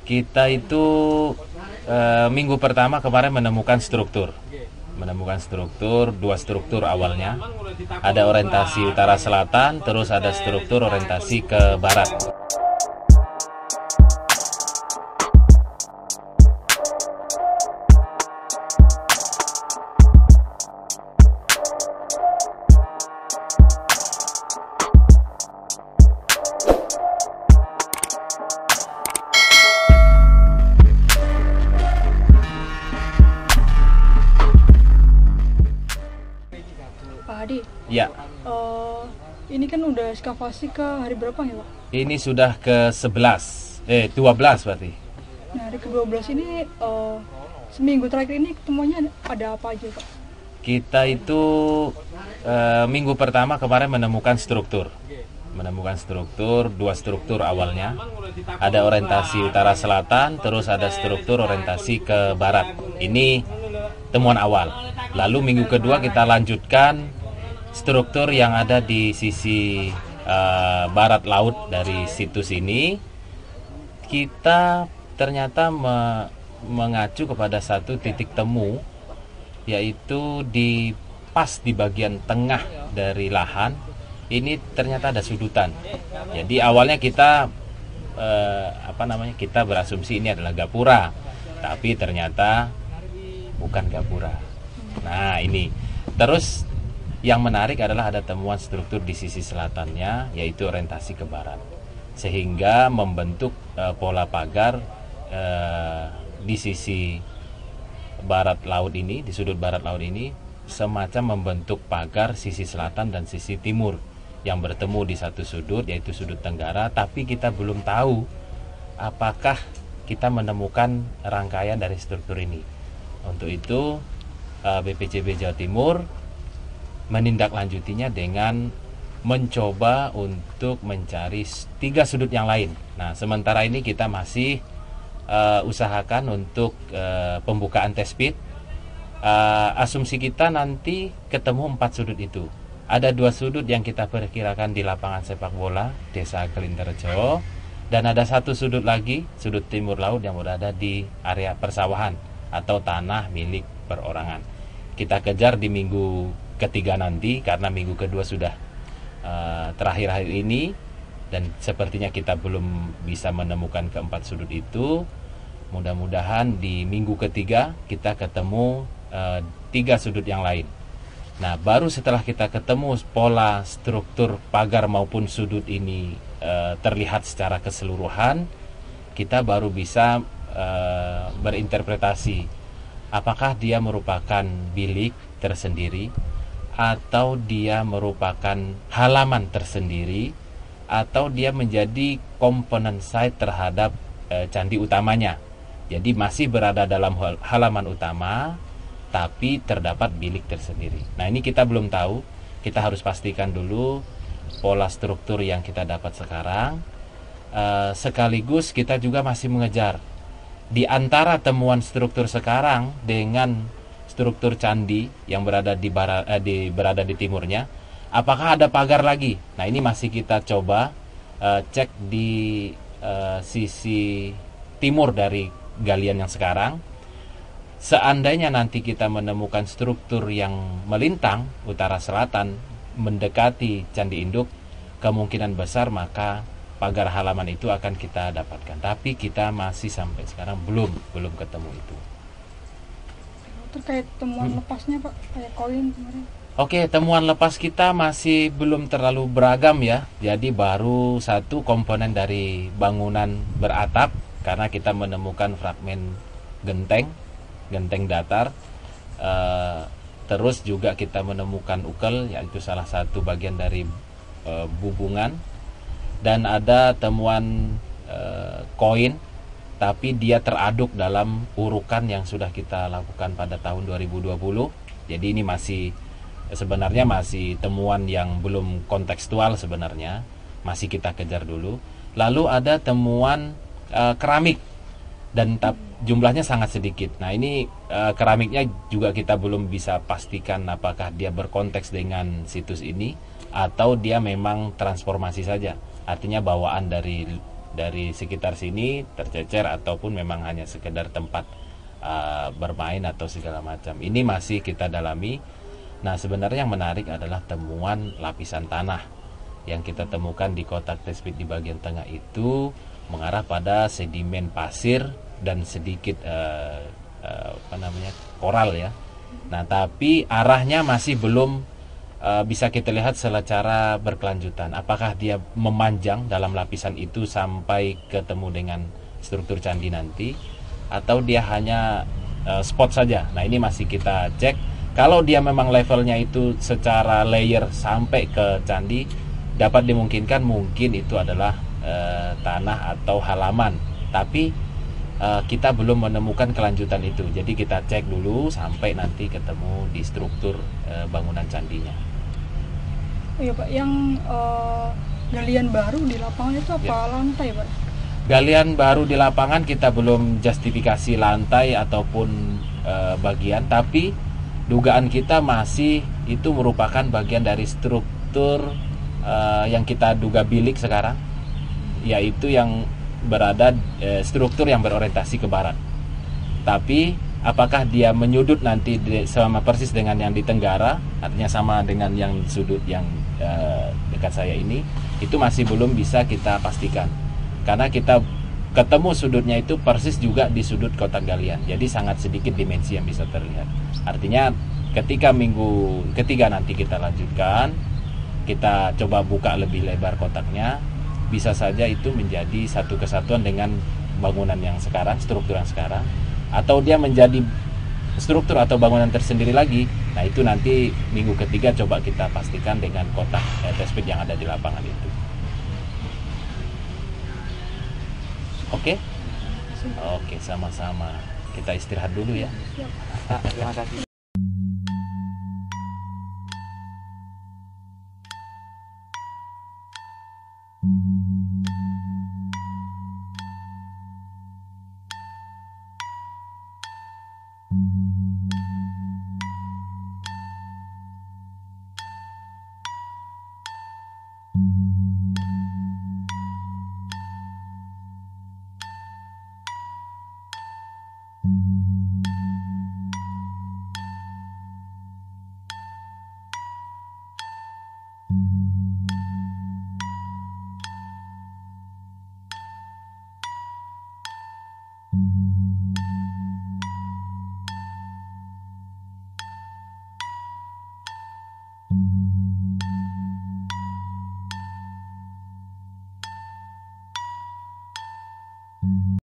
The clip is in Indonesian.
Kita itu minggu pertama kemarin menemukan struktur, dua struktur awalnya. Ada orientasi utara selatan, terus ada struktur orientasi ke barat. Pak Hadi, Ya, ini kan udah ekskavasi ke hari berapa nih Pak? ini sudah ke 12 berarti. Nah hari ke-12 ini seminggu terakhir ini ketemuannya ada apa aja Pak? Kita itu minggu pertama kemarin menemukan struktur, dua struktur awalnya. Ada orientasi utara selatan, terus ada struktur orientasi ke barat. Ini temuan awal. Lalu minggu kedua kita lanjutkan struktur yang ada di sisi barat laut dari situs ini. Kita ternyata mengacu kepada satu titik temu, yaitu pas di bagian tengah dari lahan ini ternyata ada sudutan. Jadi awalnya kita kita berasumsi ini adalah gapura, tapi ternyata bukan gapura. Nah ini terus yang menarik adalah ada temuan struktur di sisi selatannya, yaitu orientasi ke barat, sehingga membentuk pola pagar di sisi barat laut ini, di sudut barat laut ini, semacam membentuk pagar sisi selatan dan sisi timur yang bertemu di satu sudut, yaitu sudut tenggara. Tapi kita belum tahu apakah kita menemukan rangkaian dari struktur ini. Untuk itu BPCB Jawa Timur menindaklanjutinya dengan mencoba untuk mencari 3 sudut yang lain. Nah, sementara ini kita masih usahakan untuk pembukaan test pit. Asumsi kita nanti ketemu 4 sudut itu. Ada 2 sudut yang kita perkirakan di lapangan sepak bola Desa Kelinterjo, dan ada 1 sudut lagi, sudut timur laut, yang berada di area persawahan atau tanah milik perorangan. Kita kejar di minggu ketiga nanti, karena minggu kedua sudah terakhir hari ini, dan sepertinya kita belum bisa menemukan keempat sudut itu. Mudah-mudahan di minggu ketiga kita ketemu 3 sudut yang lain. Nah, baru setelah kita ketemu pola struktur pagar maupun sudut ini terlihat secara keseluruhan, kita baru bisa berinterpretasi apakah dia merupakan bilik tersendiri, atau dia merupakan halaman tersendiri, atau dia menjadi komponen site terhadap candi utamanya. Jadi masih berada dalam halaman utama, tapi terdapat bilik tersendiri. Nah, ini kita belum tahu. Kita harus pastikan dulu pola struktur yang kita dapat sekarang. Sekaligus kita juga masih mengejar di antara temuan struktur sekarang dengan struktur candi yang berada di timurnya, apakah ada pagar lagi. Nah, ini masih kita coba cek di sisi timur dari galian yang sekarang. Seandainya nanti kita menemukan struktur yang melintang utara selatan mendekati Candi Induk, kemungkinan besar maka pagar halaman itu akan kita dapatkan. Tapi kita masih sampai sekarang belum ketemu itu. Terkait temuan lepasnya Pak, kayak koin kemarin. Oke, temuan lepas kita masih belum terlalu beragam ya. Jadi baru 1 komponen dari bangunan beratap, karena kita menemukan fragmen genteng datar. Terus juga kita menemukan ukel, yaitu salah satu bagian dari bubungan. Dan ada temuan koin, tapi dia teraduk dalam urukan yang sudah kita lakukan pada tahun 2020. Jadi ini sebenarnya masih temuan yang belum kontekstual sebenarnya, masih kita kejar dulu. Lalu ada temuan keramik, dan jumlahnya sangat sedikit. Nah, ini keramiknya juga kita belum bisa pastikan apakah dia berkonteks dengan situs ini atau dia memang transformasi saja, artinya bawaan dari dari sekitar sini tercecer ataupun memang hanya sekedar tempat bermain atau segala macam. Ini masih kita dalami. Nah, sebenarnya yang menarik adalah temuan lapisan tanah yang kita temukan di kotak test pit di bagian tengah itu mengarah pada sedimen pasir dan sedikit koral ya. Nah, tapi arahnya masih belum bisa kita lihat secara berkelanjutan. Apakah dia memanjang dalam lapisan itu sampai ketemu dengan struktur candi nanti, atau dia hanya spot saja. Nah, ini masih kita cek. Kalau dia memang levelnya itu secara layer sampai ke candi, dapat dimungkinkan mungkin itu adalah tanah atau halaman. Tapi kita belum menemukan kelanjutan itu. Jadi kita cek dulu sampai nanti ketemu di struktur bangunan candinya. Iya Pak, yang galian baru di lapangan itu apa lantai Pak? Galian baru di lapangan kita belum justifikasi lantai ataupun bagian, tapi dugaan kita masih itu merupakan bagian dari struktur yang kita duga bilik sekarang, yaitu yang berada struktur yang berorientasi ke barat. Tapi apakah dia menyudut nanti sama persis dengan yang di tenggara, artinya sama dengan yang sudut yang dekat saya ini, itu masih belum bisa kita pastikan. Karena kita ketemu sudutnya itu persis juga di sudut kotak galian. Jadi sangat sedikit dimensi yang bisa terlihat. Artinya ketika minggu ketiga nanti kita lanjutkan, kita coba buka lebih lebar kotaknya, bisa saja itu menjadi satu kesatuan dengan bangunan yang sekarang, struktur yang sekarang, atau dia menjadi struktur atau bangunan tersendiri lagi. Nah, itu nanti minggu ketiga coba kita pastikan dengan kotak test pit yang ada di lapangan itu. Oke? Oke, sama-sama. Kita istirahat dulu ya. Terima kasih.